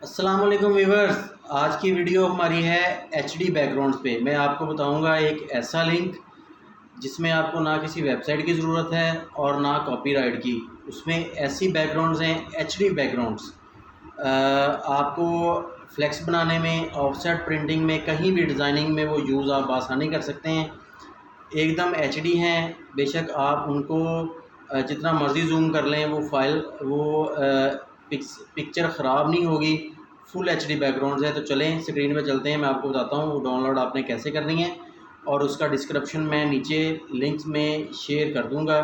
अस्सलाम वालेकुम व्यूअर्स। आज की वीडियो हमारी है एचडी बैकग्राउंड्स पे। मैं आपको बताऊंगा एक ऐसा लिंक जिसमें आपको ना किसी वेबसाइट की ज़रूरत है और ना कॉपीराइट की। उसमें ऐसी बैकग्राउंड्स हैं एचडी बैकग्राउंड्स, आपको फ्लेक्स बनाने में, ऑफसेट प्रिंटिंग में, कहीं भी डिज़ाइनिंग में वो यूज़ आप आसानी कर सकते हैं। एकदम एचडी हैं, बेशक आप उनको जितना मर्ज़ी जूम कर लें वो फाइल वो पिक्चर ख़राब नहीं होगी। फुल एचडी बैकग्राउंड है। तो चलें स्क्रीन पे चलते हैं, मैं आपको बताता हूँ वो डाउनलोड आपने कैसे करनी है और उसका डिस्क्रिप्शन मैं नीचे लिंक्स में शेयर कर दूँगा,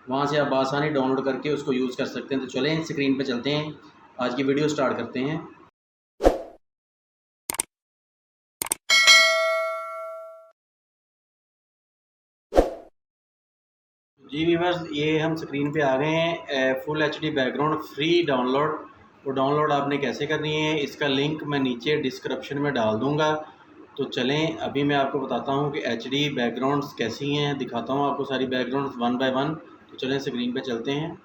वहाँ से आप आसानी डाउनलोड करके उसको यूज़ कर सकते हैं। तो चलें स्क्रीन पे चलते हैं, आज की वीडियो स्टार्ट करते हैं। जी व्यूअर्स, ये हम स्क्रीन पे आ गए हैं। Full HD background free download, वो डाउनलोड आपने कैसे करनी है इसका लिंक मैं नीचे डिस्क्रिप्शन में डाल दूँगा। तो चलें अभी मैं आपको बताता हूँ कि एचडी बैकग्राउंड्स कैसी हैं, दिखाता हूँ आपको सारी बैकग्राउंड्स वन बाय वन। तो चलें स्क्रीन पे चलते हैं।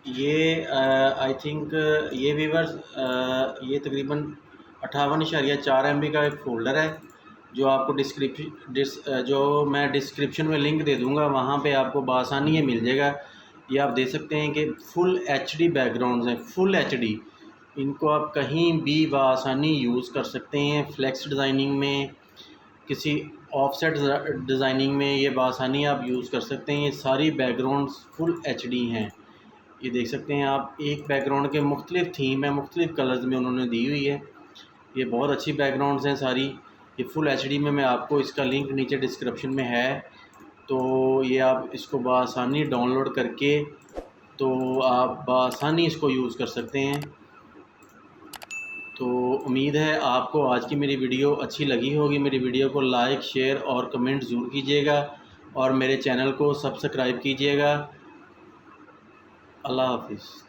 ये आई थिंक ये व्यूअर्स ये तकरीबन 58.4 MB का एक फ़ोल्डर है जो आपको जो मैं डिस्क्रिप्शन में लिंक दे दूँगा, वहाँ पे आपको बआसानी ये मिल जाएगा। ये आप देख सकते हैं कि फुल एचडी बैकग्राउंड्स हैं, फुल एचडी। इनको आप कहीं भी बआसानी यूज़ कर सकते हैं। फ्लेक्स डिज़ाइनिंग में, किसी ऑफसेट डिज़ाइनिंग में ये बआसानी आप यूज़ कर सकते हैं। ये सारी बैकग्राउंड्स फुल एचडी हैं। ये देख सकते हैं आप, एक बैकग्राउंड के मुख्तलिफ़ थीम है, मुख्तलिफ़ कलर्स में उन्होंने दी हुई है। ये बहुत अच्छी बैकग्राउंड्स हैं सारी। ये फुल एचडी में मैं आपको इसका लिंक नीचे डिस्क्रिप्शन में है, तो ये आप इसको बआसानी डाउनलोड करके तो आप बआसानी इसको यूज़ कर सकते हैं। तो उम्मीद है आपको आज की मेरी वीडियो अच्छी लगी होगी। मेरी वीडियो को लाइक, शेयर और कमेंट ज़रूर कीजिएगा और मेरे चैनल को सब्सक्राइब कीजिएगा। अल्लाह हाफ़िज़।